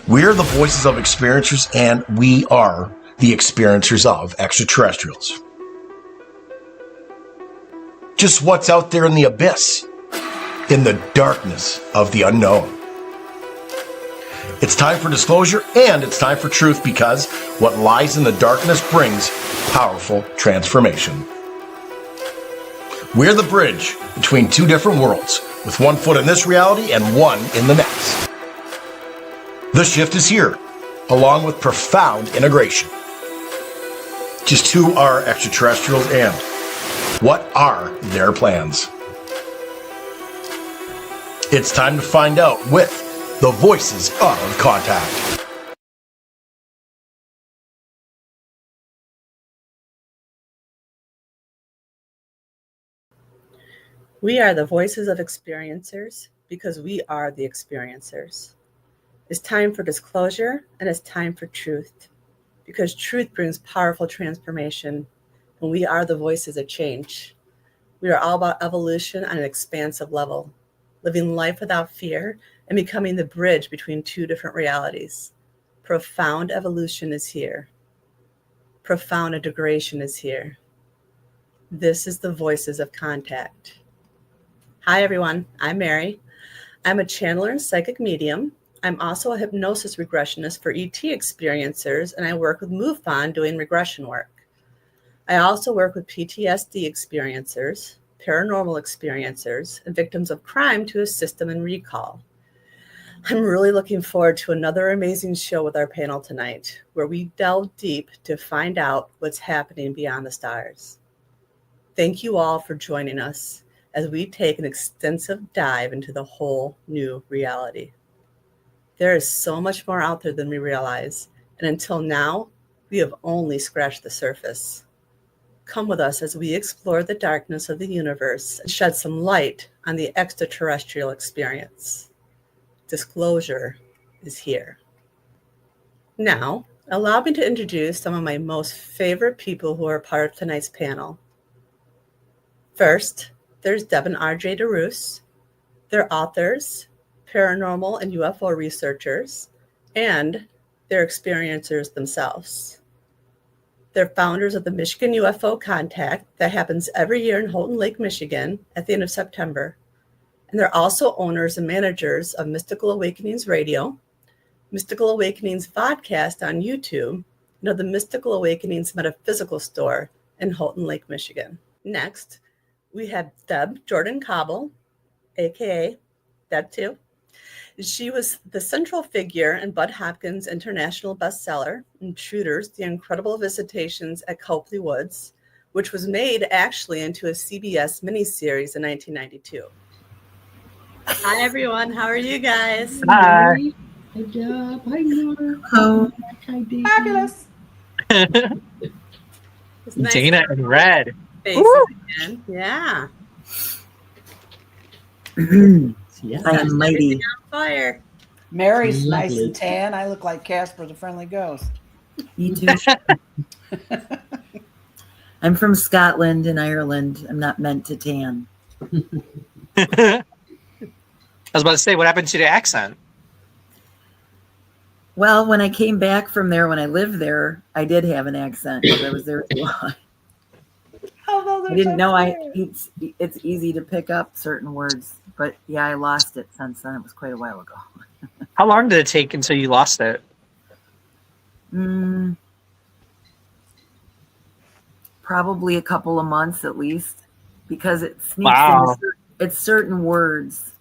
We're the voices of experiencers, and we are the experiencers of extraterrestrials. Just what's out there in the abyss, in the darkness of the unknown. It's time for disclosure and it's time for truth, because what lies in the darkness brings powerful transformation. We're the bridge between two different worlds, with one foot in this reality and one in the next. The shift is here, along with profound integration. Just who are extraterrestrials and what are their plans? It's time to find out with the Voices of Contact. We are the voices of experiencers because we are the experiencers. It's time for disclosure and it's time for truth, because truth brings powerful transformation, and we are the voices of change. We are all about evolution on an expansive level, living life without fear and becoming the bridge between two different realities. Profound evolution is here. Profound integration is here. This is the Voices of Contact. Hi, everyone. I'm Mary. I'm a channeler and psychic medium. I'm also a hypnosis regressionist for ET experiencers, and I work with MUFON doing regression work. I also work with PTSD experiencers, paranormal experiencers, and victims of crime to assist them in recall. I'm really looking forward to another amazing show with our panel tonight, where we delve deep to find out what's happening beyond the stars. Thank you all for joining us as we take an extensive dive into the whole new reality. There is so much more out there than we realize, and until now, we have only scratched the surface. Come with us as we explore the darkness of the universe and shed some light on the extraterrestrial experience. Disclosure is here. Now, allow me to introduce some of my most favorite people who are part of tonight's panel. First, there's Deb and RJ DeRoos. They're authors, paranormal and UFO researchers, and they're experiencers themselves. They're founders of the Michigan UFO Contact that happens every year in Houghton Lake, Michigan at the end of September. And they're also owners and managers of Mystical Awakenings Radio, Mystical Awakenings Vodcast on YouTube, and of the Mystical Awakenings Metaphysical Store in Houghton Lake, Michigan. Next, we have Deb Jordan Cobble, aka Deb 2. She was the central figure in Bud Hopkins' international bestseller, Intruders, The Incredible Visitations at Copley Woods, which was made actually into a CBS miniseries in 1992. Hi, everyone. How are you guys? Hi. Hi, Deb. Hi, Nora. Oh, Hi, Dave. fabulous. It's nice Dana to in red. faces again. Yeah. Yeah. I am mighty. On fire. Mary's nice Lovely. and tan. I look like Casper the Friendly Ghost. You too. I'm from Scotland and Ireland. I'm not meant to tan. I was about to say, what happened to the accent? Well, when I came back from there, when I lived there, I did have an accent because I was there too long. I didn't know it's easy to pick up certain words, but yeah, I lost it since then. It was quite a while ago. How long did it take until you lost it? Probably a couple of months at least, because it sneaks Wow. it's certain words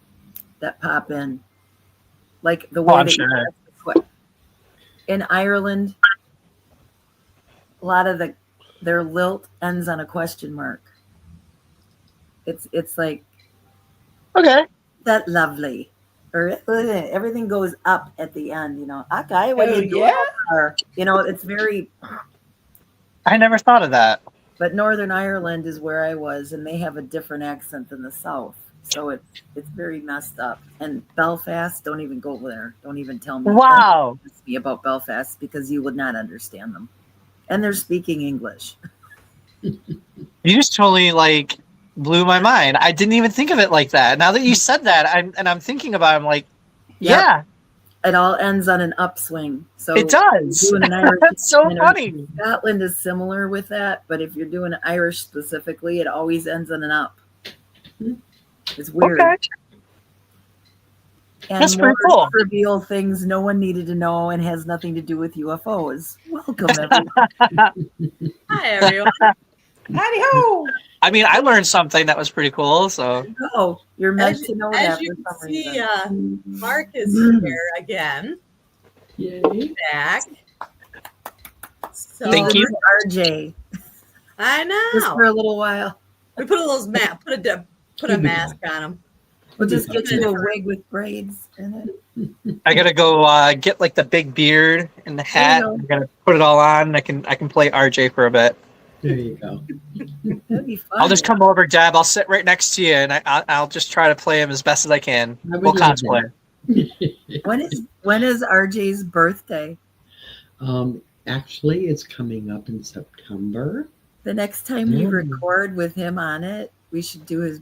that pop in, like the way I'm that sure. in Ireland, a lot of their lilt ends on a question mark. It's like Okay. that lovely, or everything goes up at the end. You know, okay, when Oh, you do yeah? or, you know, it's very. I never thought of that. But Northern Ireland is where I was, and they have a different accent than the South, so it's very messed up. And Belfast, don't even go there. Don't even tell me. Wow. Don't ask me about Belfast because you would not understand them, and they're speaking English. You just totally blew my mind. I didn't even think of it like that. Now that you said that, I'm thinking about it, I'm like, Yep. yeah. it all ends on an upswing. So It does. doing an Irish, That's so you know, funny. Scotland is similar with that, but if you're doing Irish specifically, it always ends on an up. It's weird. Okay. And That's more pretty cool. trivial things no one needed to know and has nothing to do with UFOs. Welcome, everyone. Hi, everyone. Howdy ho! I mean, I learned something that was pretty cool. So Oh, you're meant As, to know as that you for can some see, reason. Mark is here again, Yay. back. So Thank you. RJ. I Just for know. a little while. We put a little put a mask on him. We'll just get you a wig with braids in it. I gotta go get like the big beard and the hat. There you I'm gonna put it all on. And I can play RJ for a bit. There you go. That'd be fun. I'll just come over, Deb. I'll sit right next to you, and I'll just try to play him as best as I can. I would We'll love cosplay. When is RJ's birthday? Actually, it's coming up in September. The next time you record with him on it, we should do his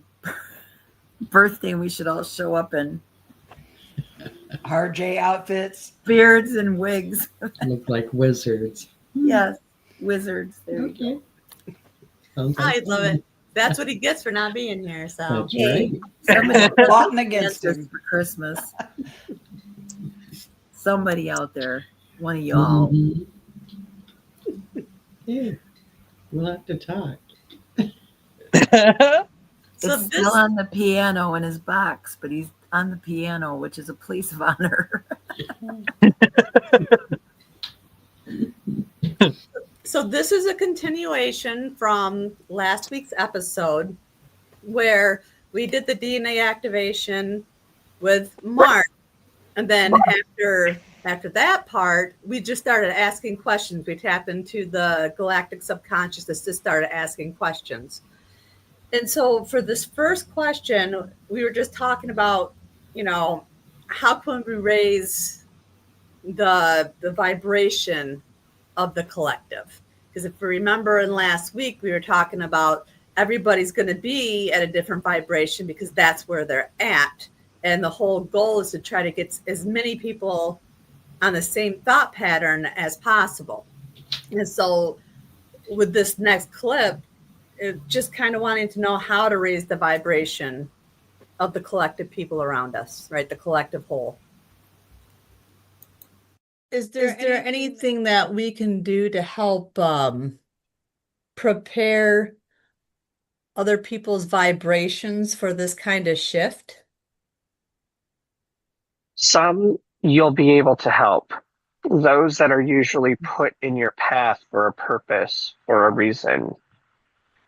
birthday and we should all show up in RJ outfits. beards and wigs. Look like wizards. Yes, wizards. There you go. Okay. Sounds like I love fun. it. That's what he gets for not being here. So That's Hey, right. somebody Plotting against us him. for Christmas. Somebody out there, one of y'all. Mhm. Yeah. We'll have to talk. So It's this still on the piano in his box, but he's on the piano, which is a place of honor. So this is a continuation from last week's episode where we did the DNA activation with Mark. And then after that part, we just started asking questions. We tapped into the galactic subconsciousness, just started asking questions. And so for this first question, we were just talking about, how can we raise the vibration of the collective? Because if we remember in last week, we were talking about everybody's going to be at a different vibration because that's where they're at. And the whole goal is to try to get as many people on the same thought pattern as possible. And so with this next clip, just kind of wanting to know how to raise the vibration of the collective people around us, right? The collective whole. Is there anything that we can do to help prepare other people's vibrations for this kind of shift? Some you'll be able to help. Those that are usually put in your path for a purpose or a reason.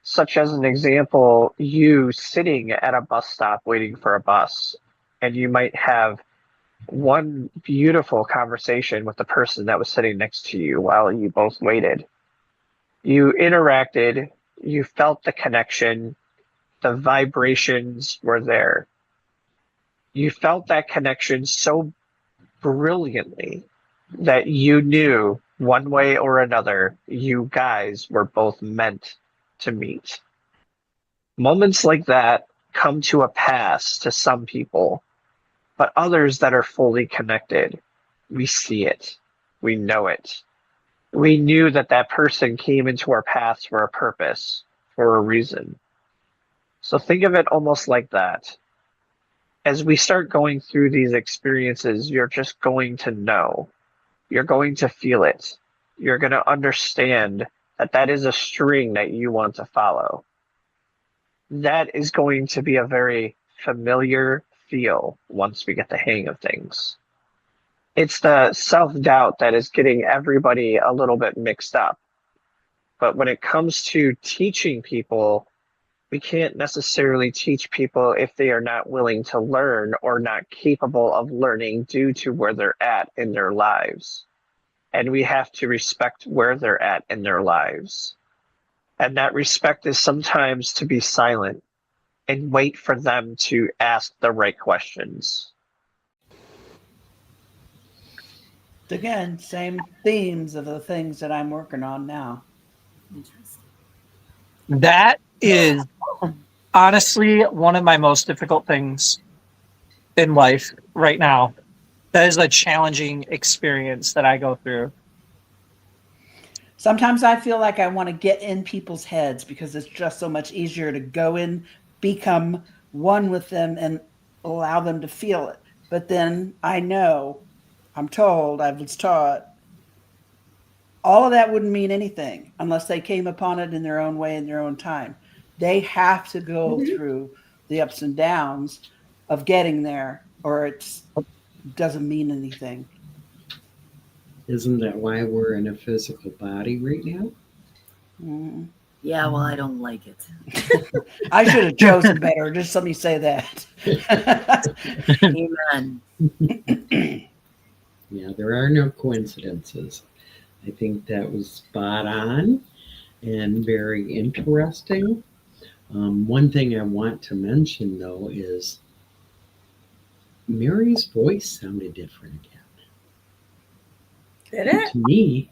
Such as an example, you sitting at a bus stop waiting for a bus, and you might have one beautiful conversation with the person that was sitting next to you while you both waited. You interacted, you felt the connection, the vibrations were there. You felt that connection so brilliantly that you knew one way or another you guys were both meant to meet. Moments like that come to a pass to some people, but others that are fully connected, we see it, we know it. We knew that that person came into our paths for a purpose, for a reason. So think of it almost like that. As we start going through these experiences, you're just going to know. You're going to feel it. You're going to understand that that is a string that you want to follow. That is going to be a very familiar feel once we get the hang of things. It's the self-doubt that is getting everybody a little bit mixed up. But when it comes to teaching people, we can't necessarily teach people if they are not willing to learn or not capable of learning due to where they're at in their lives. And we have to respect where they're at in their lives. And that respect is sometimes to be silent and wait for them to ask the right questions. Again, same themes of the things that I'm working on now. That is honestly one of my most difficult things in life right now That is a challenging experience that I go through. Sometimes I feel like I want to get in people's heads because it's just so much easier to go in, become one with them, and allow them to feel it. But then I know, I'm told, I was taught, all of that wouldn't mean anything unless they came upon it in their own way, in their own time. They have to go through the ups and downs of getting there, or it doesn't mean anything. Isn't that why we're in a physical body right now? Mm. Yeah, well, I don't like it. I should have chosen better. Just let me say that. Amen. Yeah, there are no coincidences. I think that was spot on and very interesting. One thing I want to mention, though, is Mary's voice sounded different again. Did it? To me,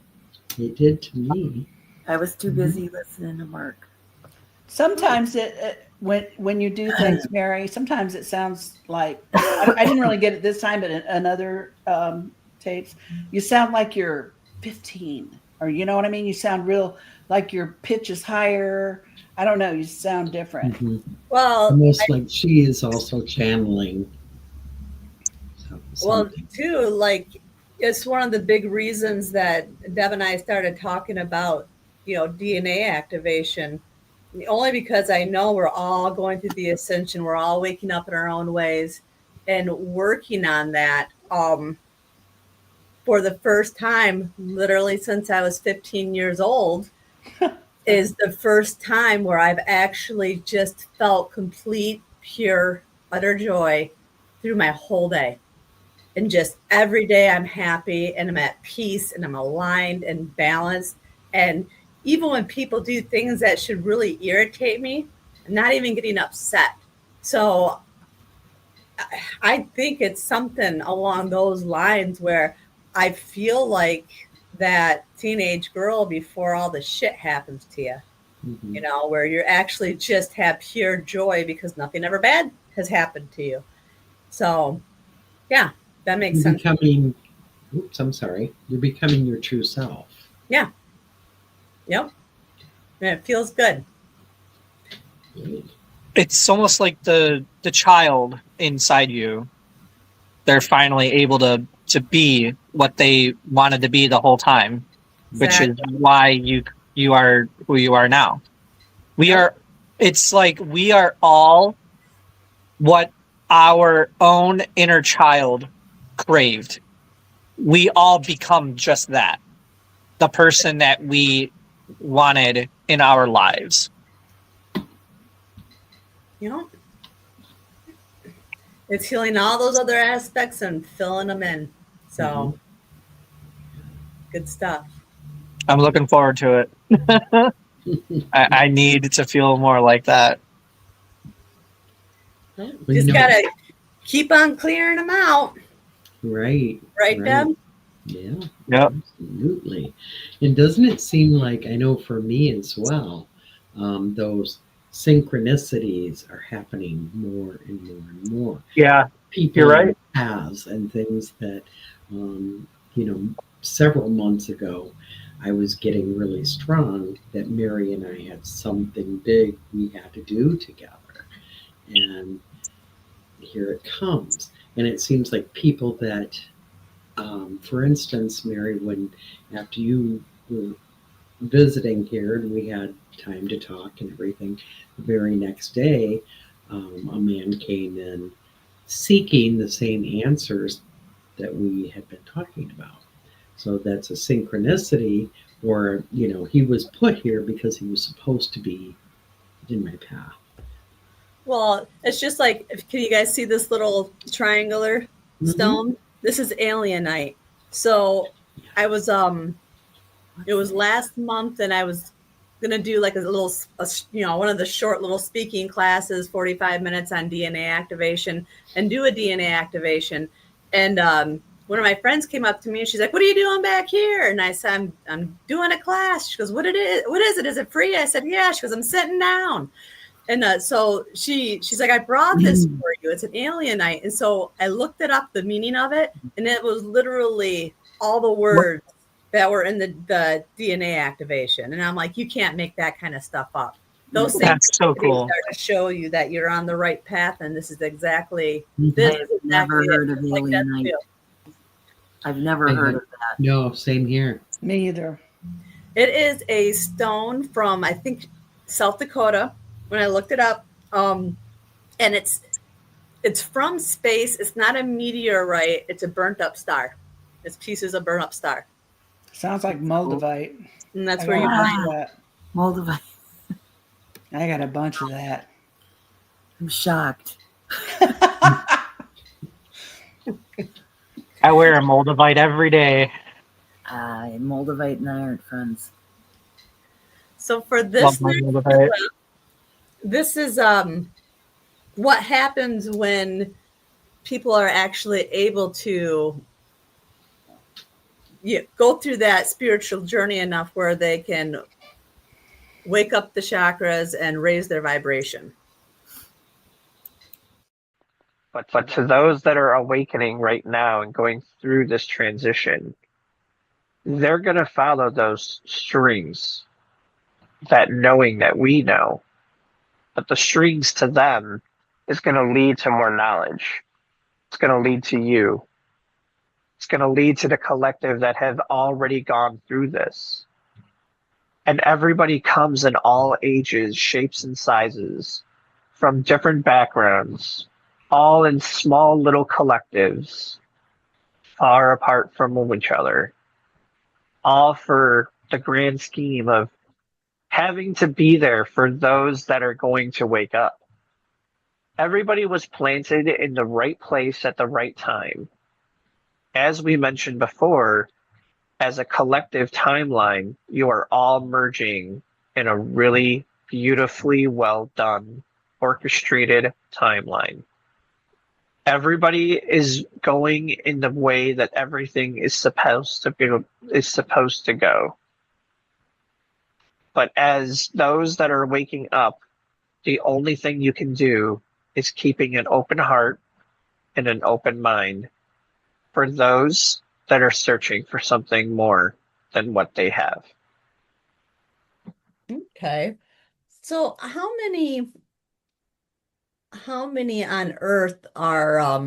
it did to me. I was too busy listening to Mark. Sometimes when you do things, Mary, sometimes it sounds like I didn't really get it this time, but in other tapes, you sound like you're 15, or you know what I mean. You sound real like your pitch is higher. I don't know. You sound different. Mm-hmm. Well, Almost like she is also channeling. well, Something. too, like it's one of the big reasons that Deb and I started talking about, DNA activation. Only because I know we're all going through the ascension. We're all waking up in our own ways and working on that. For the first time, literally since I was 15 years old, is the first time where I've actually just felt complete, pure, utter joy through my whole day. And just every day I'm happy and I'm at peace and I'm aligned and balanced. And even when people do things that should really irritate me, I'm not even getting upset. So I think it's something along those lines where I feel like that teenage girl before all the shit happens to you, Mm-hmm. where you actually just have pure joy because nothing ever bad has happened to you. So, yeah, that makes You're sense. becoming, oops, I'm sorry. You're becoming your true self. Yeah. Yep. And it feels good. It's almost like the child inside you. They're finally able to be what they wanted to be the whole time, which is why you are who you are now. It's like we are all what our own inner child craved. We all become just that, the person that we wanted in our lives. It's healing all those other aspects and filling them in. So, good stuff. I'm looking forward to it. I need to feel more like that. Just gotta keep on clearing them out. Right. Right, Deb? Yeah. Yep. Absolutely. And doesn't it seem like, I know for me as well, those synchronicities are happening more and more and more. Yeah. People You're right. paths and things that, several months ago, I was getting really strong that Mary and I had something big we had to do together. And here it comes. And it seems like people that, for instance, Mary, after you were visiting here and we had time to talk and everything, the very next day, a man came in seeking the same answers that we had been talking about. So that's a synchronicity, or, he was put here because he was supposed to be in my path. Well, it's just like, can you guys see this little triangular stone? This is alienite. So I was, it was last month and I was going to do like a little, one of the short little speaking classes, 45 minutes on DNA activation, and do a DNA activation. And one of my friends came up to me and she's like, "What are you doing back here?" And I said, I'm doing a class. She goes, What is it? Is it free? I said, "Yeah." She goes, "I'm sitting down." And so she's like, I brought this for you. It's an alienite. And so I looked it up, the meaning of it, and it was literally all the words that were in the DNA activation. And I'm like, you can't make that kind of stuff up. Those things That's so cool. start to show you that you're on the right path, and this is exactly I this. have Is never exactly heard it. of Like that alienite. too. I've never heard of that. No, same here. Me either. It is a stone from, I think, South Dakota. When I looked it up, and it's from space. It's not a meteorite. It's a burnt up star. It's pieces of burnt up star, Sounds like moldavite. and that's I where you got a find bunch of that. Moldavite. I got a bunch of that. I'm shocked. I wear a moldavite every day. Moldavite and I aren't friends. So for this, Love my moldavite. this is what happens when people are actually able to go through that spiritual journey enough where they can wake up the chakras and raise their vibration. But to those that are awakening right now and going through this transition, they're going to follow those strings, that knowing that we know. But the strings to them is going to lead to more knowledge. It's going to lead to you. It's going to lead to the collective that have already gone through this. And everybody comes in all ages, shapes, and sizes, from different backgrounds, all in small little collectives, far apart from each other, all for the grand scheme of having to be there for those that are going to wake up. Everybody was planted in the right place at the right time. As we mentioned before, as a collective timeline, you are all merging in a really beautifully well done, orchestrated timeline. Everybody is going in the way that everything is supposed to go. But as those that are waking up, the only thing you can do is keeping an open heart and an open mind for those that are searching for something more than what they have. Okay. So how many on Earth are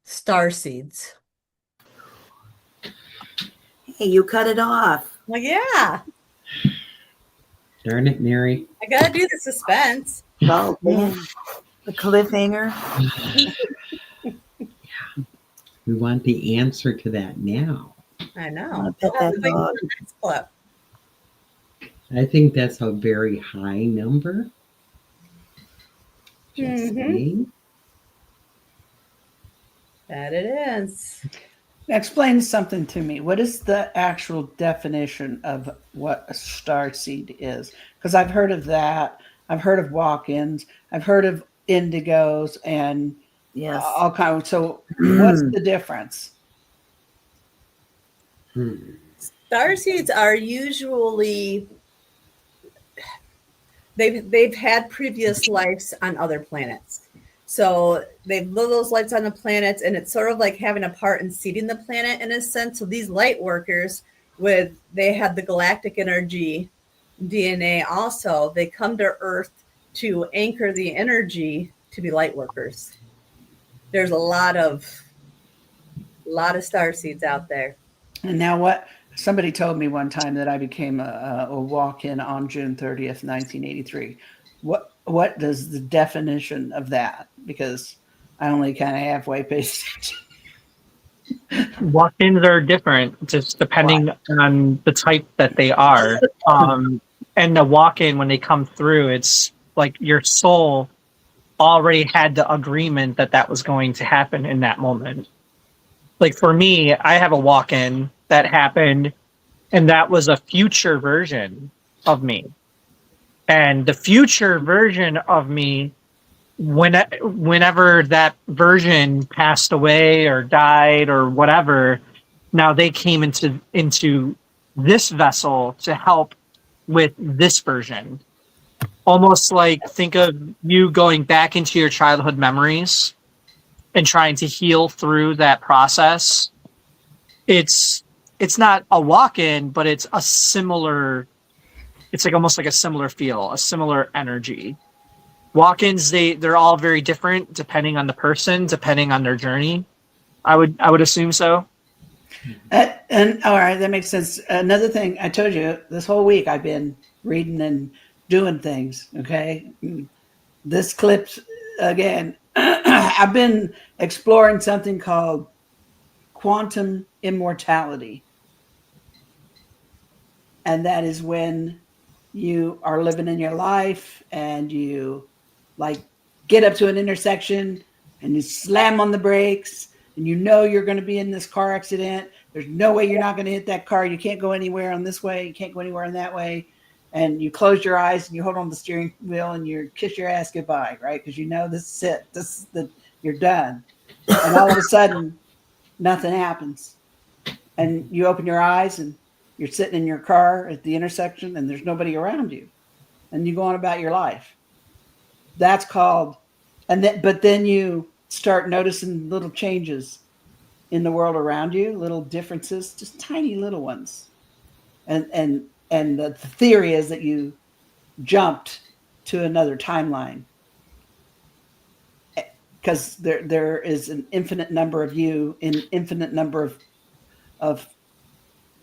star seeds? Hey, you cut it off. Well, yeah, Darn it, Mary. I gotta do the suspense. Oh, man. The cliffhanger. We want the answer to that now. I I know. want to pet that dog. Next clip. I think that's a very high number. Just saying. That it is. Now explain something to me. What is the actual definition of what a star seed is? Because I've heard of that. I've heard of walk-ins. I've heard of indigos and Yes. all kinds. So what's the difference? Starseeds are usually they've had previous lives on other planets. So they've lived those lives on the planets, and it's sort of like having a part in seeding the planet in a sense. So these light workers, they had the galactic energy DNA also, they come to Earth to anchor the energy to be light workers. There's a lot of star seeds out there. And now what? Somebody told me one time that I became a walk-in on June 30th, 1983. What does the definition of that? Because I only kind of halfway paid attention. Walk-ins are different, just depending on the type that they are. And the walk-in, when they come through, it's like your soul already had the agreement that was going to happen in that moment. Like for me, I have a walk-in that happened, and that was a future version of me. And the future version of me, whenever that version passed away or died or whatever, now they came into this vessel to help with this version. almost like think of you going back into your childhood memories and trying to heal through that process. It's not a walk-in, but it's a similar. It's like almost like a similar feel, a similar energy. Walk-ins, they're all very different depending on the person, depending on their journey. I would assume so. And all right, that makes sense. Another thing I told you this whole week, I've been reading and doing things. Okay, this clips again. I've been exploring something called quantum immortality, and that is when you are living in your life and you like get up to an intersection and you slam on the brakes and you know you're going to be in this car accident. There's no way you're not going to hit that car. You can't go anywhere on this way. You can't go anywhere on that way. And you close your eyes and you hold on the steering wheel and you kiss your ass goodbye, right? Because you know this is it. This is the you're done. And all of a sudden, nothing happens. And you open your eyes and you're sitting in your car at the intersection and there's nobody around you. And you go on about your life. That's called, but then you start noticing little changes in the world around you, little differences, just tiny little ones. And the theory is that you jumped to another timeline because there is an infinite number of you in infinite number of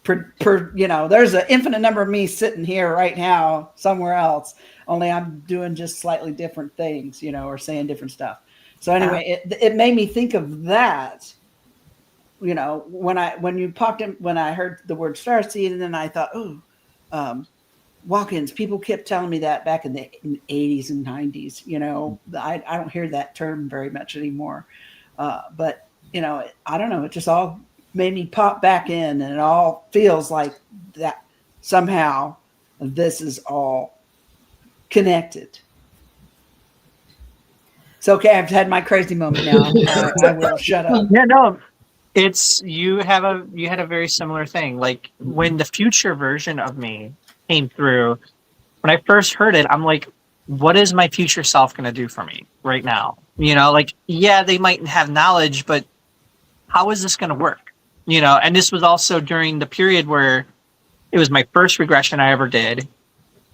there's an infinite number of me sitting here right now somewhere else, only I'm doing just slightly different things, or saying different stuff. So anyway, it made me think of that, when you popped in, when I heard the word starseed, and then I thought, walk-ins, people kept telling me that back in the 80s and 90s, I don't hear that term very much anymore. But I don't know, it just all made me pop back in, and it all feels like that somehow this is all connected. It's okay. I've had my crazy moment now. I will shut up. Yeah, no, you had a very similar thing. Like when the future version of me came through, when I first heard it, I'm like, what is my future self going to do for me right now? Yeah, they might have knowledge, but how is this going to work? And this was also during the period where it was my first regression I ever did.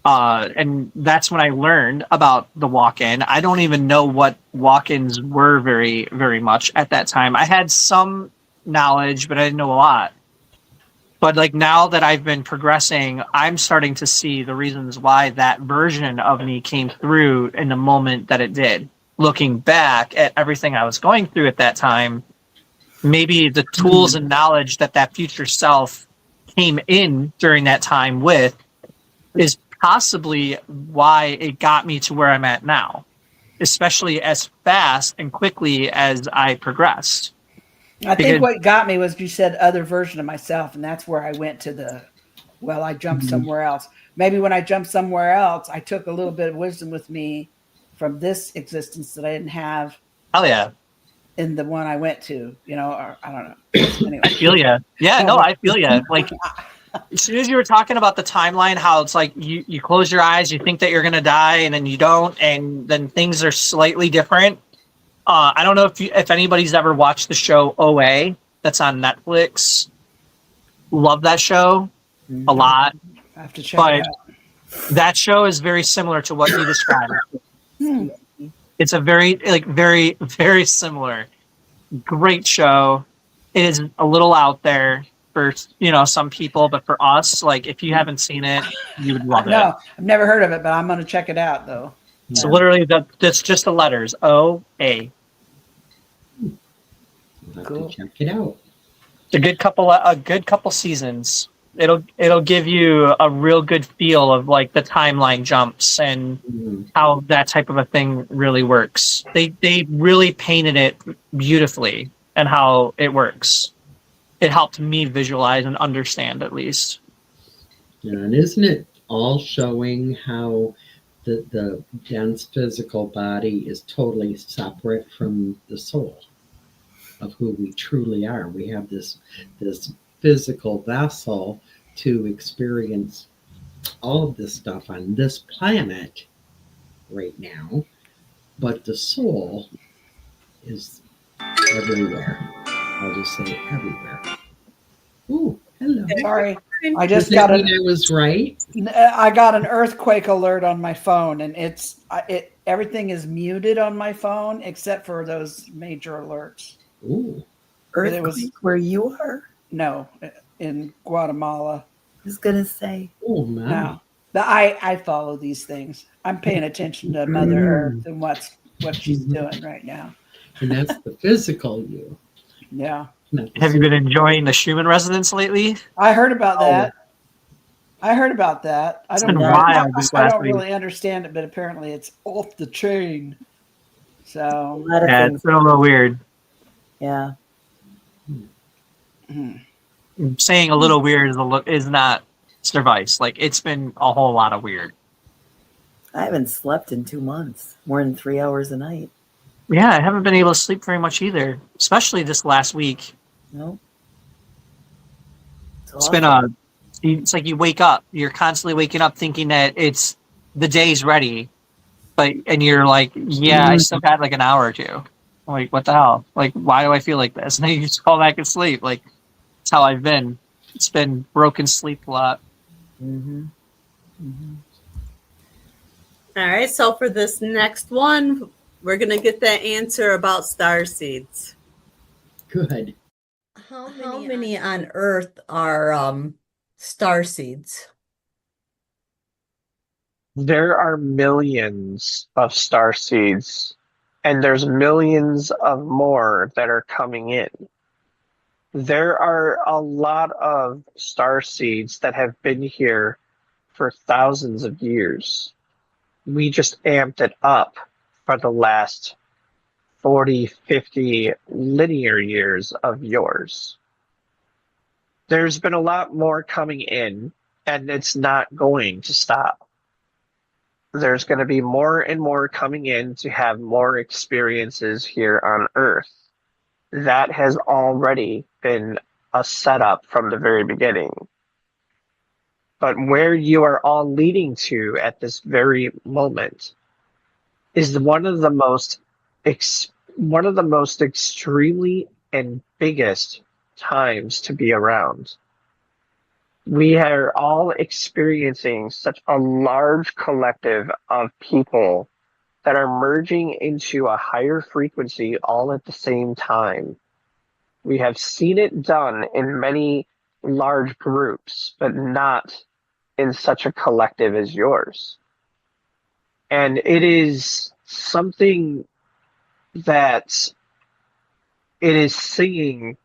And that's when I learned about the walk-in. I don't even know what walk-ins were very, very much at that time. I had some knowledge, but I didn't know a lot. But like now that I've been progressing, I'm starting to see the reasons why that version of me came through in the moment that it did. Looking back at everything I was going through at that time, maybe the tools and knowledge that future self came in during that time with is possibly why it got me to where I'm at now, especially as fast and quickly as I progressed. I think what got me was you said other version of myself, and that's where I went to I jumped somewhere else. Maybe when I jumped somewhere else, I took a little bit of wisdom with me from this existence that I didn't have. Oh yeah. In the one I went to, or I don't know. Anyway. I feel you. Yeah, no, I feel you. Like as soon as you were talking about the timeline, how it's like you close your eyes, you think that you're gonna die, and then you don't, and then things are slightly different. I don't know if anybody's ever watched the show OA that's on Netflix. Love that show a lot. I have to check it out. That show is very similar to what you described. It's a very, very, very similar. Great show. It is a little out there for some people, but for us, if you haven't seen it, you would love it. No, I've never heard of it, but I'm going to check it out though. So literally, that's just the letters OA. Cool. Check it out. A good couple seasons. It'll give you a real good feel of the timeline jumps and how that type of a thing really works. They really painted it beautifully and how it works. It helped me visualize and understand at least. Yeah, and isn't it all showing how the dense physical body is totally separate from the soul of who we truly are? We have this physical vessel to experience all of this stuff on this planet, right now, but the soul is everywhere. I'll just say everywhere. Ooh, hello. Sorry, I Does just that got mean I was right? I got an earthquake alert on my phone, and everything is muted on my phone except for those major alerts. Ooh. But it was Earthquake where you are? no in Guatemala. I was gonna say. Oh my. No, I follow these things. I'm paying attention to Mother Earth and what she's doing right now. And that's the physical you. Yeah. Not the Have you been soul. enjoying the Schumann resonance lately? I heard about Oh. that. I heard about that. It's been wild this I last don't week. really understand it, but apparently it's off the chain. A So lot of Yeah, things. it's been a little weird. Yeah. Saying a little weird is not suffice. Like, it's been a whole lot of weird. I haven't slept in 2 months. More than 3 hours a night. Yeah, I haven't been able to sleep very much either, especially this last week. No. It's been it's like you wake up, you're constantly waking up thinking that it's the day's ready, and you're like, yeah, I still got like an hour or two. I'm like, what the hell? Like, why do I feel like this? And then you just fall back and sleep. Like, it's how I've been. It's been broken sleep a lot. Mm-hmm. Mm-hmm. All right, so for this next one, we're going to get that answer about star seeds. Good. How many on Earth are star seeds? There are millions of star seeds, and there's millions of more that are coming in. There are a lot of star seeds that have been here for thousands of years. We just amped it up for the last 40, 50 linear years of yours. There's been a lot more coming in, and it's not going to stop. There's going to be more and more coming in to have more experiences here on Earth. That has already been a setup from the very beginning. But where you are all leading to at this very moment is one of the most extremely and biggest times to be around. We are all experiencing such a large collective of people that are merging into a higher frequency all at the same time. We have seen it done in many large groups, but not in such a collective as yours. And it is something that it is singing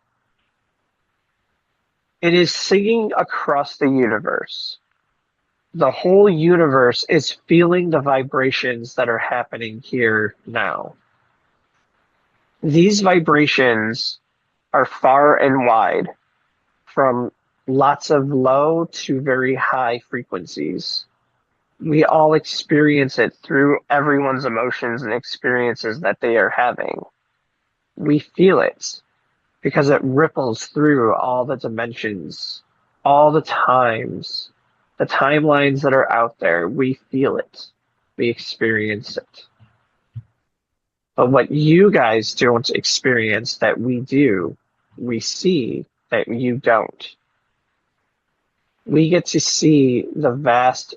across the universe. The whole universe is feeling the vibrations that are happening here now. These vibrations are far and wide, from lots of low to very high frequencies. We all experience it through everyone's emotions and experiences that they are having. We feel it because it ripples through all the dimensions, all the times, the timelines that are out there. We feel it. We experience it. But what you guys don't experience that we do, we see that you don't. We get to see the vast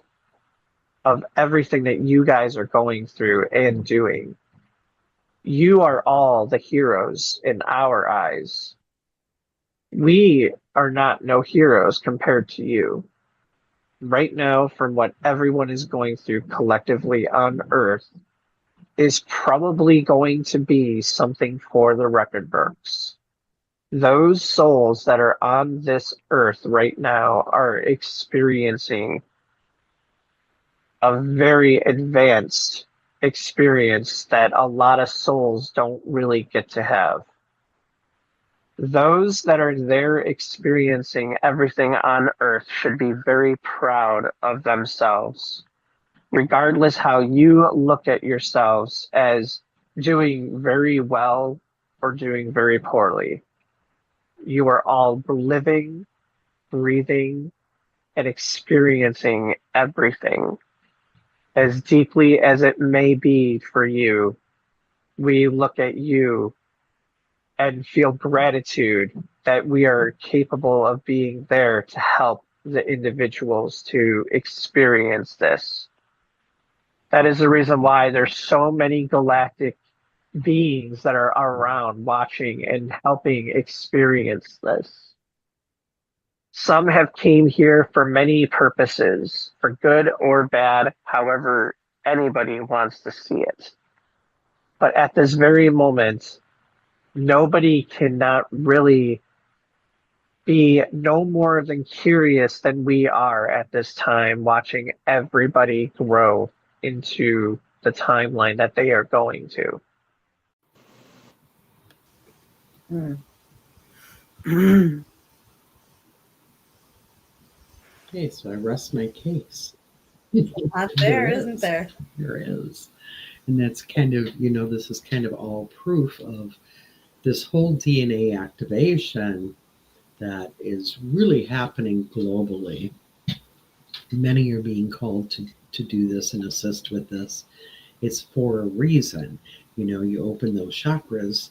of everything that you guys are going through and doing. You are all the heroes in our eyes. We are not no heroes compared to you. Right now, from what everyone is going through collectively on Earth, is probably going to be something for the record books. Those souls that are on this Earth right now are experiencing a very advanced experience that a lot of souls don't really get to have. Those that are there experiencing everything on Earth should be very proud of themselves, regardless how you look at yourselves as doing very well or doing very poorly. You are all living, breathing, and experiencing everything. As deeply as it may be for you, we look at you and feel gratitude that we are capable of being there to help the individuals to experience this. That is the reason why there's so many galactic beings that are around watching and helping experience this. Some have came here for many purposes, for good or bad, however anybody wants to see it. But at this very moment, nobody cannot really be no more than curious than we are at this time, watching everybody grow into the timeline that they are going to. Okay, so I rest my case. Not there, isn't there? There is. And that's kind of, this is kind of all proof of this whole DNA activation that is really happening globally. Many are being called to do this and assist with this. It's for a reason. You open those chakras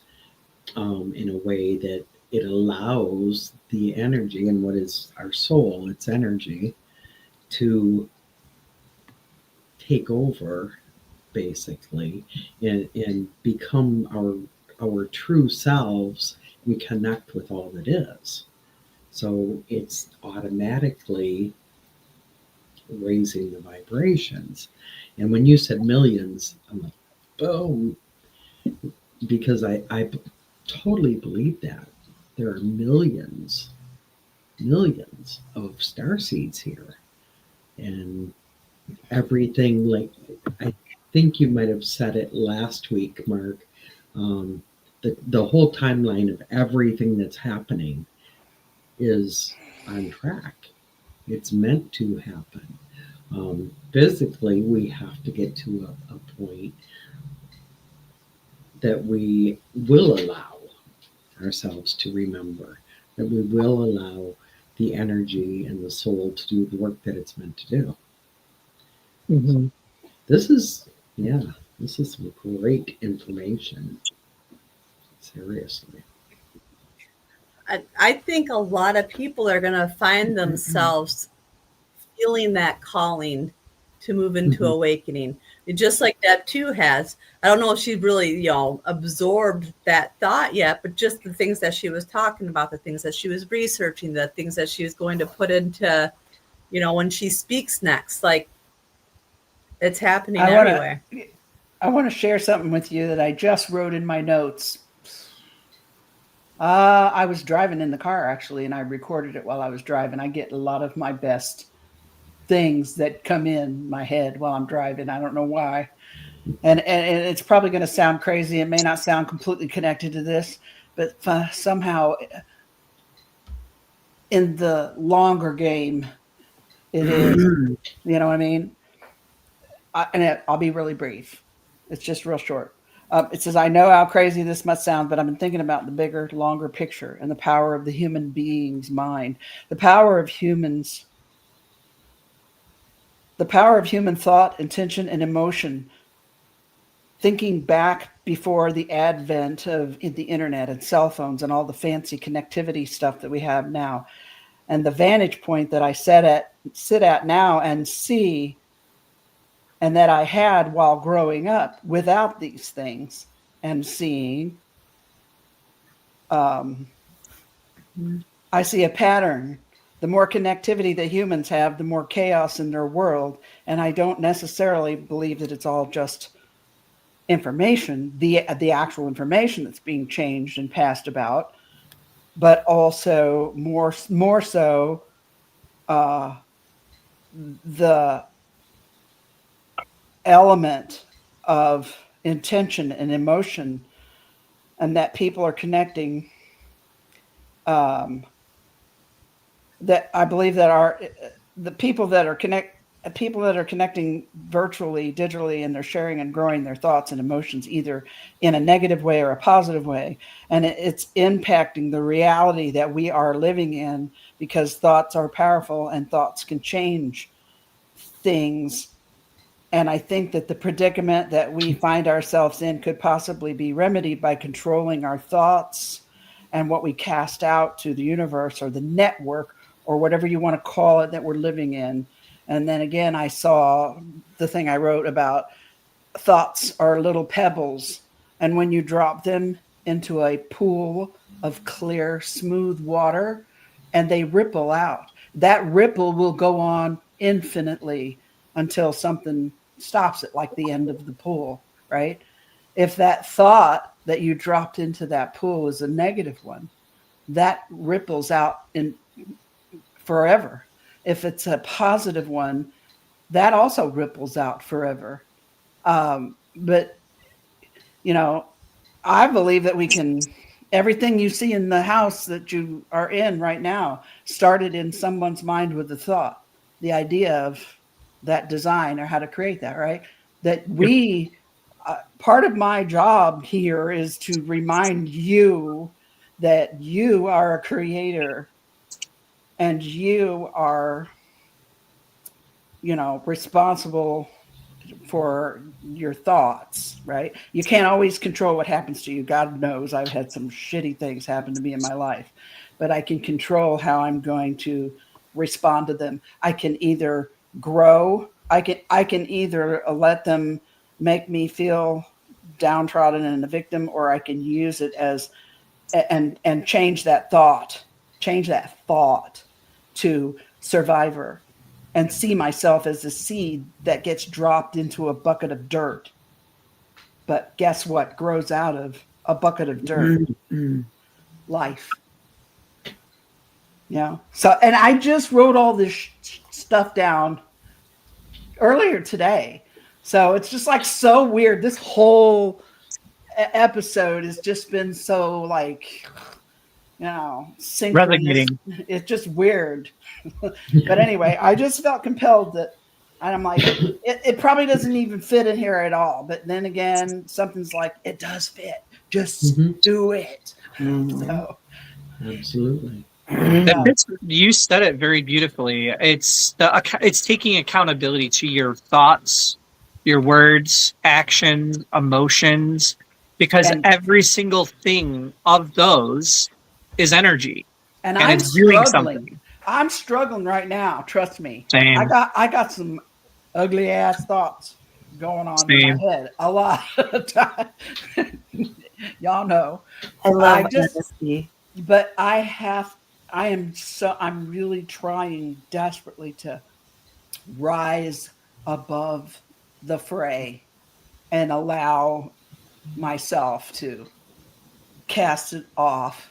in a way that it allows the energy, and what is our soul, its energy, to take over basically and become our true selves and connect with all that is. So it's automatically raising the vibrations. And when you said millions, I'm like, boom, because I totally believe that there are millions of star seeds here, and everything, like I think you might have said it last week, Mark. The whole timeline of everything that's happening is on track. It's meant to happen. Physically, we have to get to a point that we will allow ourselves to remember, that we will allow the energy and the soul to do the work that it's meant to do. Mm-hmm. This is some great information. Seriously. I think a lot of people are going to find themselves feeling that calling to move into awakening. Just like Deb too has. I don't know if she's really, absorbed that thought yet, but just the things that she was talking about, the things that she was researching, the things that she was going to put into, when she speaks next, like it's happening everywhere. I want to share something with you that I just wrote in my notes. I was driving in the car actually, and I recorded it while I was driving. I get a lot of my best things that come in my head while I'm driving. I don't know why. And it's probably going to sound crazy. It may not sound completely connected to this, but somehow in the longer game, it is. You know what I mean? I'll be really brief. It's just real short. It says, I know how crazy this must sound, but I've been thinking about the bigger, longer picture and the power of the human being's mind, the power of human thought, intention, and emotion. Thinking back before the advent of the internet and cell phones and all the fancy connectivity stuff that we have now, and the vantage point that I sit at now and see, and that I had while growing up without these things and seeing, I see a pattern. The more connectivity that humans have, the more chaos in their world. And I don't necessarily believe that it's all just information, the actual information that's being changed and passed about, but also more so the element of intention and emotion, and that people are connecting, that I believe that the people that are connecting virtually, digitally, and they're sharing and growing their thoughts and emotions either in a negative way or a positive way. And it's impacting the reality that we are living in, because thoughts are powerful and thoughts can change things And I think that the predicament that we find ourselves in could possibly be remedied by controlling our thoughts and what we cast out to the universe or the network or whatever you want to call it that we're living in. And then again, I saw the thing I wrote about thoughts are little pebbles. And when you drop them into a pool of clear, smooth water and they ripple out, that ripple will go on infinitely until something stops it, like the end of the pool, right? If that thought that you dropped into that pool is a negative one, that ripples out in forever. If it's a positive one, that also ripples out forever. But, you know, I believe that we can, everything you see in the house that you are in right now started in someone's mind with the thought, the idea of that design or how to create that, right? That we, part of my job here is to remind you that you are a creator and you are, you know, responsible for your thoughts, right? You can't always control what happens to you. God knows I've had some shitty things happen to me in my life, but I can control how I'm going to respond to them. I can either grow, I can either let them make me feel downtrodden and a victim, or I can use it as and change that thought to survivor, and see myself as a seed that gets dropped into a bucket of dirt. But guess what grows out of a bucket of dirt? Life. Yeah. So, and I just wrote all this stuff down earlier today. So it's just like so weird. This whole episode has just been so like, you know, synchronous. It's just weird. But anyway, I just felt compelled that, and I'm like, it probably doesn't even fit in here at all. But then again, something's like, it does fit. Just do it. So, absolutely. You said it very beautifully. It's taking accountability to your thoughts, your words, actions, emotions, because every single thing of those is energy, and I'm it's doing something. I'm struggling right now. Trust me. Same. I got some ugly ass thoughts going on in my head a lot of time. Y'all know. I love honesty. But I'm really trying desperately to rise above the fray and allow myself to cast it off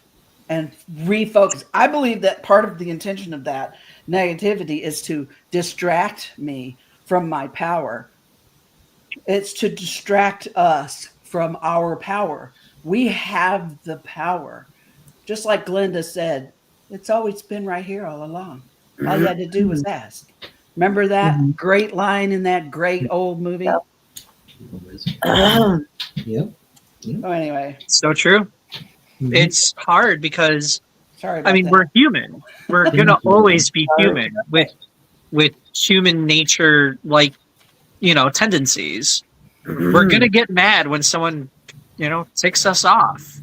and refocus. I believe that part of the intention of that negativity is to distract me from my power. It's to distract us from our power. We have the power. Just like Glenda said, it's always been right here all along. All you had to do was ask. Remember that great line in that great old movie? Yep. Yep. Oh, anyway. So true. It's hard because, sorry about that. we're human. We're going to always be human with human nature, like, tendencies. We're going to get mad when someone, ticks us off.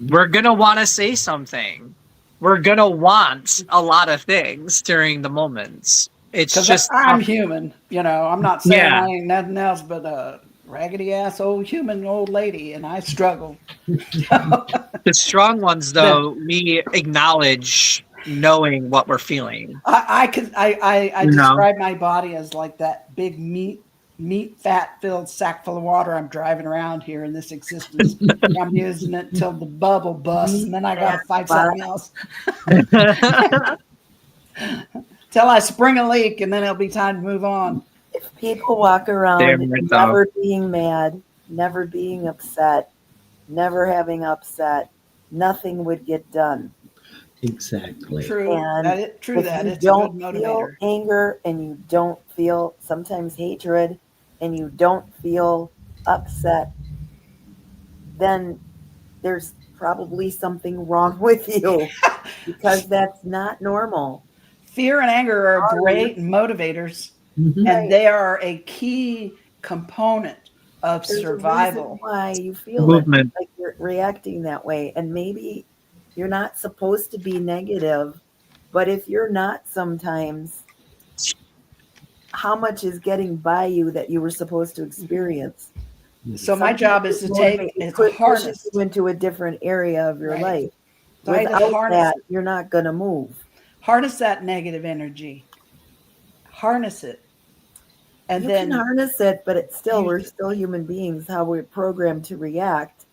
We're going to want to say something. We're going to want a lot of things during the moments. It's just, I'm human, I'm not saying I ain't nothing else but a raggedy ass old human old lady, and I struggle. The strong ones, though, we acknowledge knowing what we're feeling. I describe my body as like that big meat fat filled sack full of water I'm driving around here in this existence. I'm using it till the bubble busts, and then I gotta find something else. Till I spring a leak, and then it'll be time to move on. If people walk around never being mad, never being upset, never having upset, nothing would get done. Exactly. True. And if you don't feel anger, and you don't feel sometimes hatred, and you don't feel upset, then there's probably something wrong with you because that's not normal. Fear and anger are great motivators. Mhm. And they are a key component of There's a reason survival. why you feel Movement. like you're reacting that way. And maybe you're not supposed to be negative, but if you're not sometimes, how much is getting by you that you were supposed to experience? So my job is to Pushes harness. you into a different area of your Right. life. So I had to Without harness that, it. you're not going to move. Harness that negative energy. Harness it. And You then can harness it, but it's still, use we're it. still human beings. How we're programmed to react,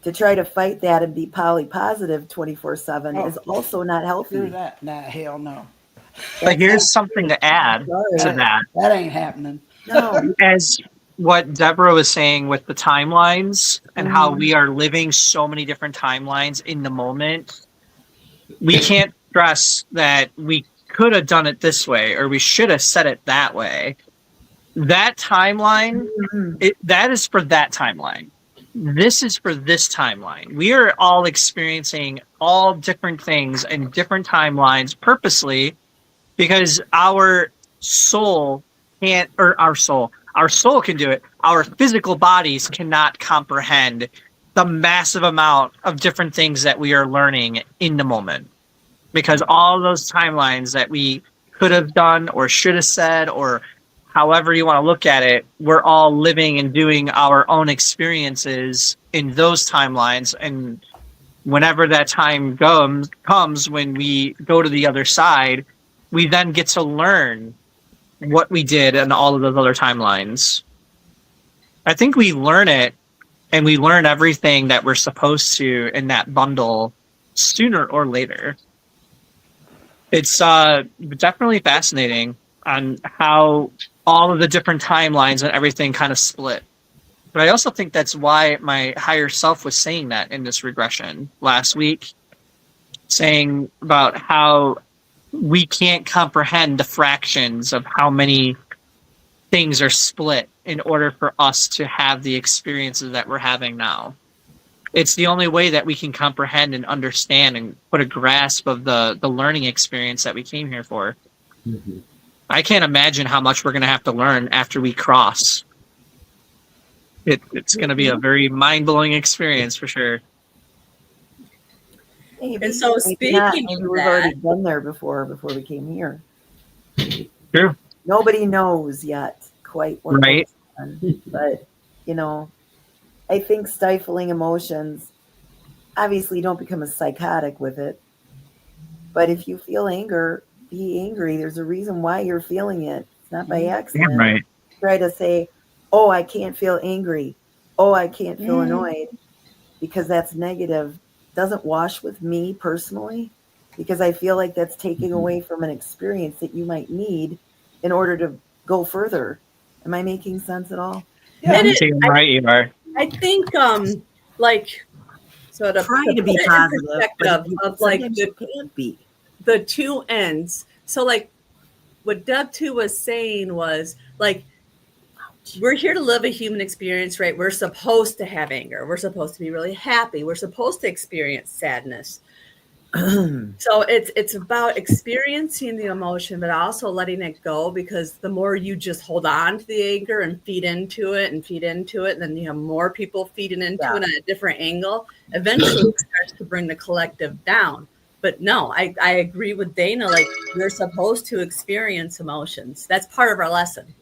to try to fight that and be positive 24/7 is also not Screw healthy. that. Nah, hell no. But here's something to add to that. That ain't happening. No. As what Deborah was saying with the timelines and how we are living so many different timelines in the moment, we can't stress that we could have done it this way or we should have said it that way. That timeline, that is for that timeline. This is for this timeline. We are all experiencing all different things in different timelines purposely because our soul can't, or our soul can do it. Our physical bodies cannot comprehend the massive amount of different things that we are learning in the moment. Because all those timelines that we could have done or should have said, or however you want to look at it, we're all living and doing our own experiences in those timelines. And whenever that time comes when we go to the other side, we then get to learn what we did in all of those other timelines. I think we learn it and we learn everything that we're supposed to in that bundle sooner or later. It's definitely fascinating on how all of the different timelines and everything kind of split. But I also think that's why my higher self was saying that in this regression last week, saying about how we can't comprehend the fractions of how many things are split in order for us to have the experiences that we're having now. It's the only way that we can comprehend and understand and put a grasp of the learning experience that we came here for. Mm-hmm. I can't imagine how much we're going to have to learn after we cross. It's going to be a very mind-blowing experience for sure. Maybe, And so maybe not. speaking Maybe of we've that, already been there before we came here. True. Nobody knows yet quite what Right. goes on. But, you know, I think stifling emotions, obviously don't become a psychotic with it. But if you feel anger, be angry. There's a reason why you're feeling it. It's not by accident. Damn right. Try to say, oh, I can't feel angry. Oh, I can't feel annoyed, because that's negative. Doesn't wash with me personally, because I feel like that's taking away from an experience that you might need in order to go further. Am I making sense at all? Yeah. Damn right you are. I think like sort of Try to be put it in positive, but perspective of like sometimes you can't be. the two ends. So like what Deb 2 was saying was like, we're here to live a human experience, right? We're supposed to have anger. We're supposed to be really happy. We're supposed to experience sadness. So it's about experiencing the emotion, but also letting it go, because the more you just hold on to the anger and feed into it, and then you have more people feeding into it at a different angle, eventually it starts to bring the collective down. But no, I agree with Dana. Like, we're supposed to experience emotions. That's part of our lesson,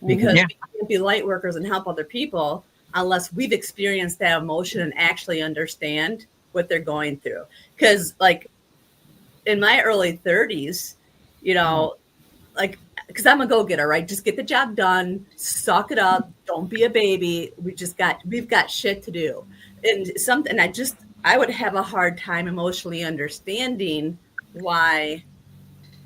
because we can't be light workers and help other people unless we've experienced that emotion and actually understand what they're going through. Because like in my early 30s, you know, like, because I'm a go-getter, right? Just get the job done, suck it up, don't be a baby. We've got shit to do. And I would have a hard time emotionally understanding why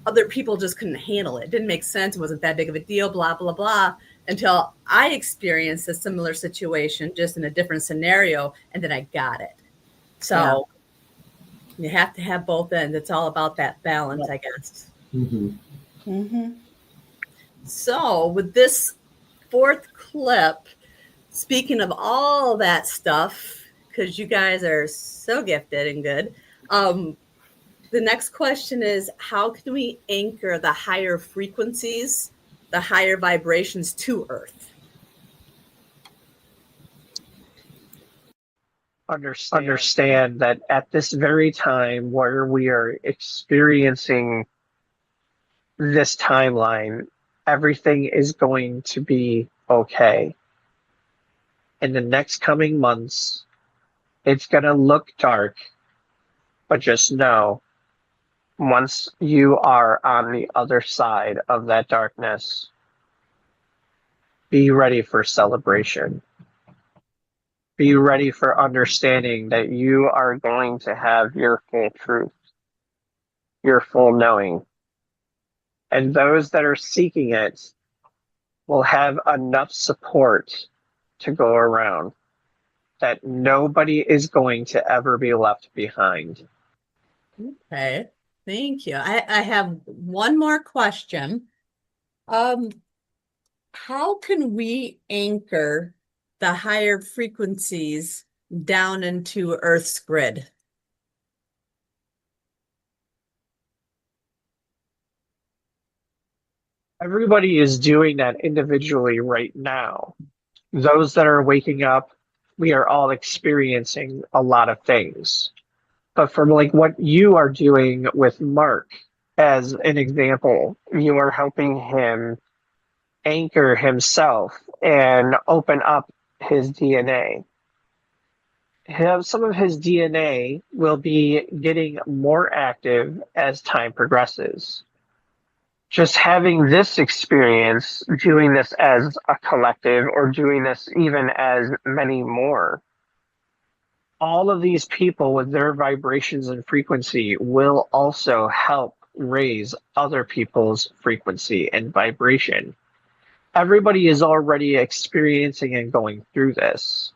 other people just couldn't handle it. It didn't make sense. It wasn't that big of a deal, blah, blah, blah, until I experienced a similar situation, just in a different scenario, and then I got it. So you have to have both ends. It's all about that balance, I guess. So with this fourth clip, speaking of all that stuff, because you guys are so gifted and good, the next question is, how can we anchor the higher frequencies the higher vibrations to Earth. Understand that at this very time where we are experiencing this timeline, everything is going to be okay. In the next coming months, it's going to look dark, but just know once you are on the other side of that darkness, be ready for celebration. Be ready for understanding that you are going to have your full truth, your full knowing. And those that are seeking it will have enough support to go around that nobody is going to ever be left behind. Okay, thank you. I have one more question. How can we anchor the higher frequencies down into Earth's grid? Everybody is doing that individually right now. Those that are waking up, we are all experiencing a lot of things. But from like what you are doing with Mark, as an example, you are helping him anchor himself and open up his DNA. Some of his DNA will be getting more active as time progresses. Just having this experience, doing this as a collective or doing this even as many more, all of these people with their vibrations and frequency will also help raise other people's frequency and vibration. Everybody is already experiencing and going through this.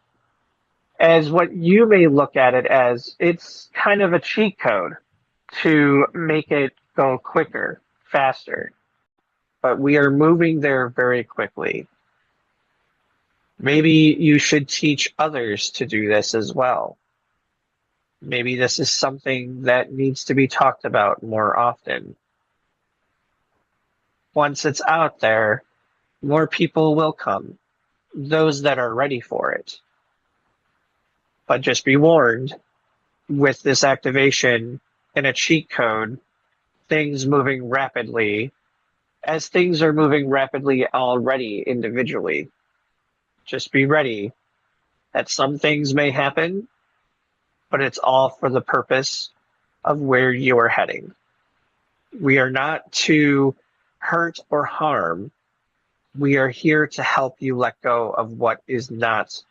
As what you may look at it as, it's kind of a cheat code to make it go quicker, faster. But we are moving there very quickly. Maybe you should teach others to do this as well. Maybe this is something that needs to be talked about more often. Once it's out there, more people will come, those that are ready for it. But just be warned, with this activation and a cheat code, things moving rapidly, as things are moving rapidly already individually. Just be ready that some things may happen, but it's all for the purpose of where you are heading. We are not to hurt or harm. We are here to help you let go of what is not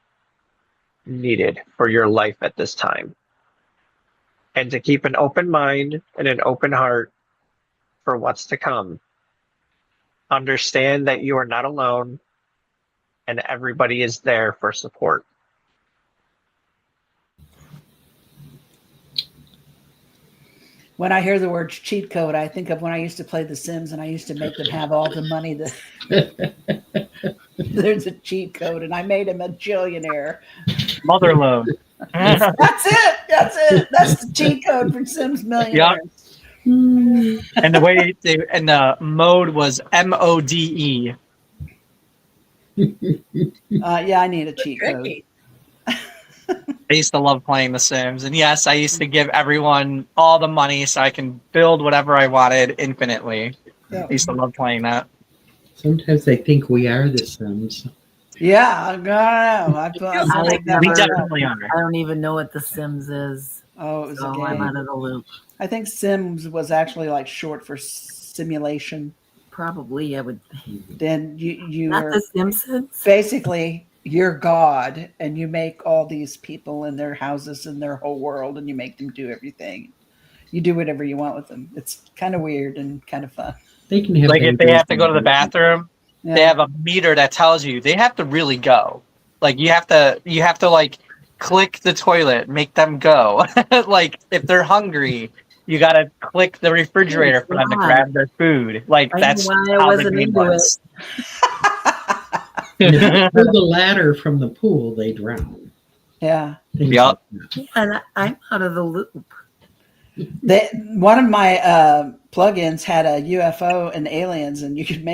needed for your life at this time. And to keep an open mind and an open heart for what's to come. Understand that you are not alone and everybody is there for support. When I hear the word cheat code, I think of when I used to play The Sims and I used to make them have all the money that there's a cheat code and I made him a jillionaire. Mother load. That's it. That's the cheat code for Sims Millionaires. And the way and the mode was MODE. Yeah, I need a cheat code. I used to love playing The Sims, and yes, I used to give everyone all the money so I can build whatever I wanted infinitely. Yeah. I used to love playing that. Sometimes I think we are the Sims. Yeah, I don't know. We definitely are. I don't even know what The Sims is. Oh, it was a So game. I'm out of the loop. I think Sims was actually like short for simulation. Probably, I would think. Then you Not were The Simpsons? basically you're God, and you make all these people in their houses in their whole world, and you make them do everything. You do whatever you want with them. It's kind of weird and kind of fun. They can have Like if they have to go to the bathroom, Yeah. they have a meter that tells you they have to really go. Like you have to like click the toilet, make them go. Like if they're hungry, you gotta click the refrigerator for them to grab their food. Like I that's know why I how the wasn't game into was. If they throw the ladder from the pool, they drown. Yeah. Things Yup. like that. And I'm out of the loop. One of my plugins had a UFO and aliens, and you could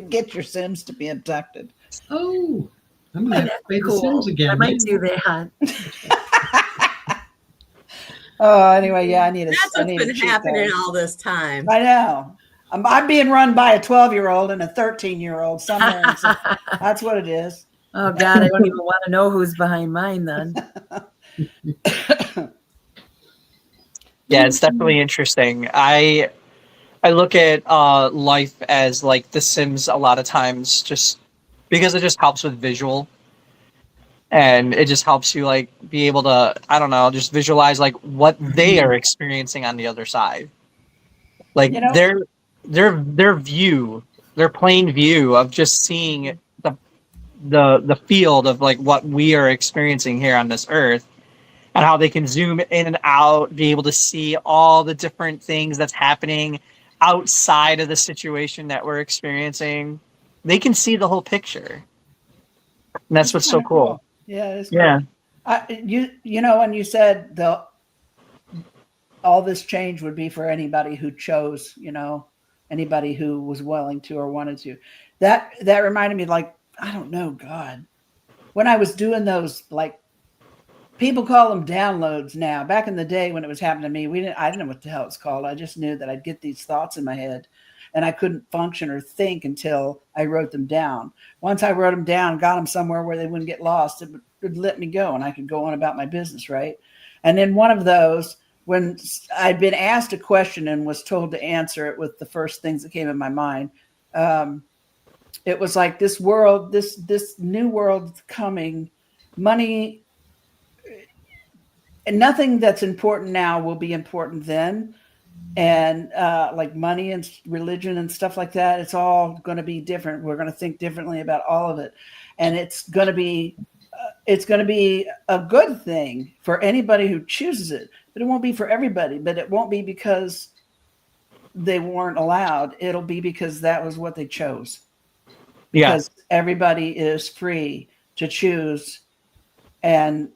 get your Sims to be abducted. Oh, I'm gonna have to play The Cool. Sims again. I might man. do that. Oh, anyway, yeah, I need a. That's I what's need a been cheat happening code. all this time. I know. I'm being run by a 12-year-old and a 13-year-old somewhere. That's what it is. Oh God, I don't even want to know who's behind mine then. Yeah, it's definitely interesting. I look at life as like The Sims a lot of times, just because it just helps with visual, and it just helps you like be able to, I don't know, just visualize like what they are experiencing on the other side, like You know, their view, their plain view of just seeing the field of like what we are experiencing here on this earth, and how they can zoom in and out, be able to see all the different things that's happening outside of the situation that we're experiencing. They can see the whole picture. And that's what's so kinda cool. Yeah, it's Yeah. cool. You know, when you said all this change would be for anybody who chose, you know, anybody who was willing to or wanted to. That reminded me, like, I don't know, God, when I was doing those, like, people call them downloads now. Back in the day when it was happening to me, I didn't know what the hell it's called. I just knew that I'd get these thoughts in my head and I couldn't function or think until I wrote them down. Once I wrote them down, got them somewhere where they wouldn't get lost, it would let me go and I could go on about my business, right? And then one of those, when I'd been asked a question and was told to answer it with the first things that came in my mind, it was like, this world, this new world coming, money, and nothing that's important now will be important then. And like money and religion and stuff like that, it's all going to be different. We're going to think differently about all of it, and it's going to be a good thing for anybody who chooses it, but it won't be for everybody. But it won't be because they weren't allowed. It'll be because that was what they chose. Yeah. Because everybody is free to choose. And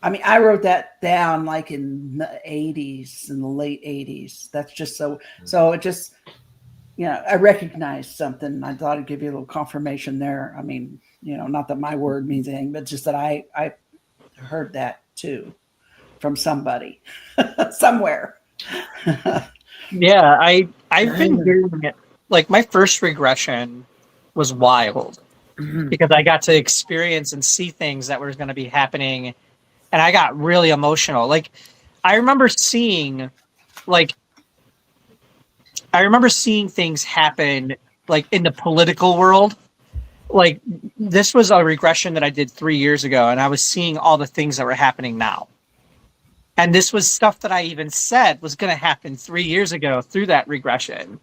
I mean, I wrote that down like in the 80s, in the late 80s. That's just so it just, you know, I recognized something. I thought I'd give you a little confirmation there. I mean, you know, not that my word means anything, but just that I heard that too from somebody somewhere. Yeah, I've been doing it. Like my first regression was wild because I got to experience and see things that were going to be happening, and I got really emotional. Like I remember seeing things happen like in the political world. Like this was a regression that I did 3 years ago, and I was seeing all the things that were happening now. And this was stuff that I even said was going to happen 3 years ago through that regression.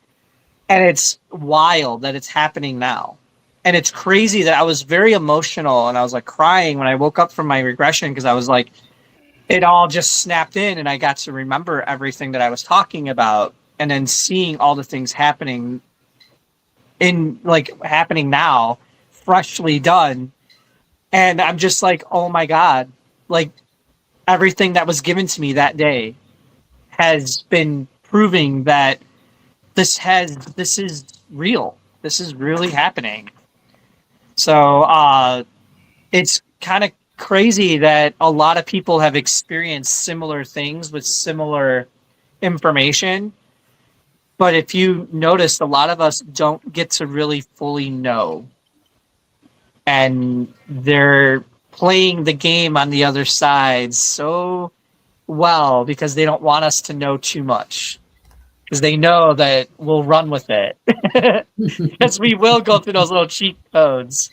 And it's wild that it's happening now. And it's crazy that I was very emotional and I was like crying when I woke up from my regression, because I was like, it all just snapped in and I got to remember everything that I was talking about, and then seeing all the things happening now, freshly done. And I'm just like, oh my God, like everything that was given to me that day has been proving that this is real. This is really happening. So it's kind of crazy that a lot of people have experienced similar things with similar information. But if you notice, a lot of us don't get to really fully know. And they're playing the game on the other side so well because they don't want us to know too much. Because they know that we'll run with it. Because we will go through those little cheat codes.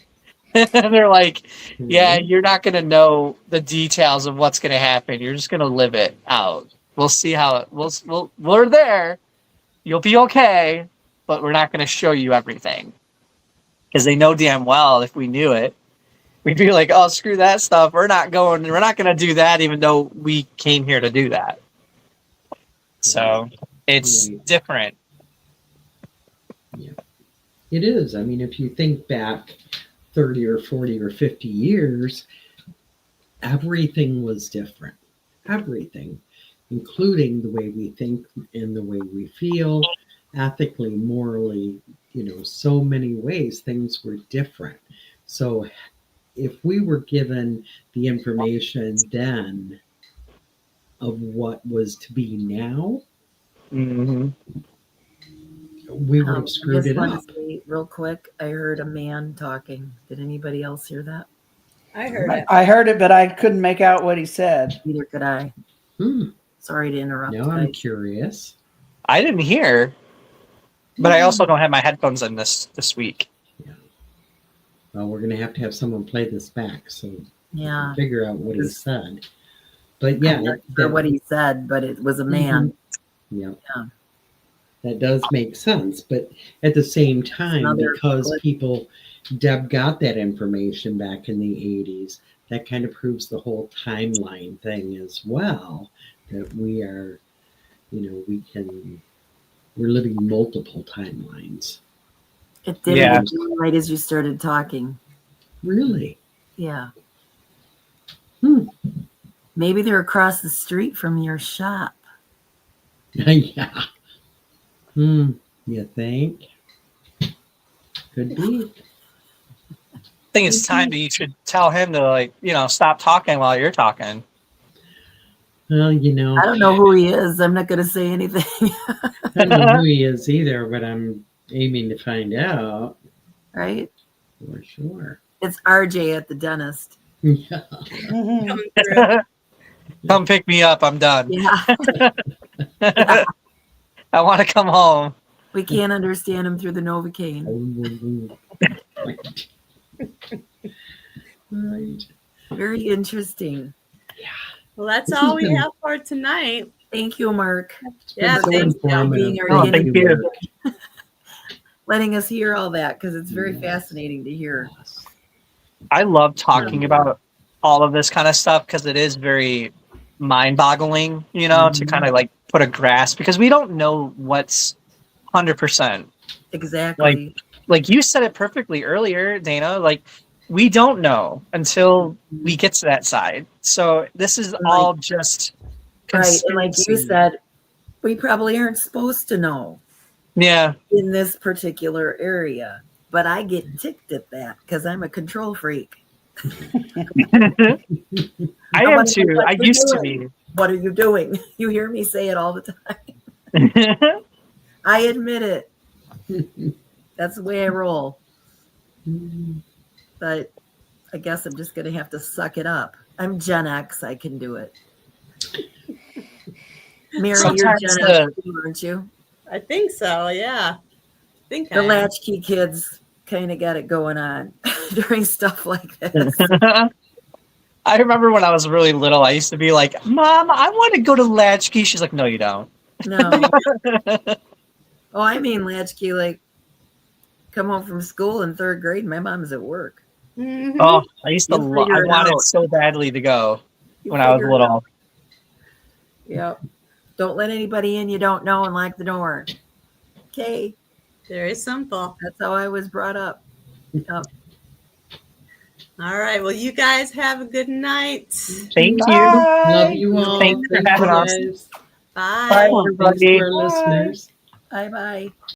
And they're like, yeah, you're not going to know the details of what's going to happen. You're just going to live it out. We'll see how it, we're there. You'll be okay, but we're not going to show you everything. Because they know damn well if we knew it, we'd be like, oh, screw that stuff. We're not going to do that, even though we came here to do that. So it's different. Yeah, it is. I mean, if you think back 30 or 40 or 50 years, everything was different. Everything. including the way we think and the way we feel, ethically, morally, so many ways things were different. So if we were given the information then of what was to be now, Mm-hmm. we would I have screwed just it want up. to say real quick, I heard a man talking. Did anybody else hear that? I heard it. I heard it, but I couldn't make out what he said. Neither could I. Hmm. Sorry to interrupt, Now I'm guys. curious. I didn't hear, but I also don't have my headphones in this week. Well, we're going to have someone play this back so we Yeah. can figure out what he Because- said. But yeah, I'm not sure what he said, but it was a man. Yeah. Yeah. That does make sense. But at the same time, Another because clip. Deb got that information back in the 80s, that kind of proves the whole timeline thing as well, that we are, we're living multiple timelines. It did Yeah. it right as you started talking. Really? Yeah. Hmm. Maybe they're across the street from your shop. Yeah. You think? Could be. I think it's time that you should tell him to stop talking while you're talking. Well, I don't know who he is. I'm not going to say anything. I don't know who he is either, but I'm aiming to find out Right? for sure. It's RJ at the dentist. Yeah. Coming through. Come pick me up. I'm done. Yeah. I want to come home. We can't understand him through the Novocaine. Right. Very interesting. Well, that's This all has we been- have for tonight. Thank you, Mark. Yeah, so thanks. informative. Being our Oh, thank you. Mark. Letting us hear all that because it's very Yes. fascinating to hear. I love talking about all of this kind of stuff because it is very mind-boggling, to kind of put a grasp, because we don't know what's 100%. Exactly. Like you said it perfectly earlier, Dana. We don't know until we get to that side. So this is all just Right. And like you conspiracy. said, we probably aren't supposed to know Yeah. in this particular area. But I get ticked at that because I'm a control freak. I am What too. I you're used to doing. be. What are you doing? You hear me say it all the time. I admit it. That's the way I roll. But I guess I'm just going to have to suck it up. I'm Gen X. I can do it. Mary, you're Sometimes Gen X, too, aren't you? I think so. Yeah. I think The I am. latchkey kids kind of got it going on during stuff like this. I remember when I was really little, I used to be like, Mom, I want to go to Latchkey. She's like, no, you don't. No. Oh, I mean latchkey, like come home from school in third grade. My mom's at work. Mhm. Oh, I used to You love, I figure it wanted out. so badly to go You when I was figure it little. out. Yep. Don't let anybody in you don't know and lock the door. Okay. Very simple. That's how I was brought up. Yep. All right. Well, you guys have a good night. Thank you. Love you all. Thanks for Thank you having us. guys. Bye. Bye, Thanks everybody. to our listeners. Bye bye.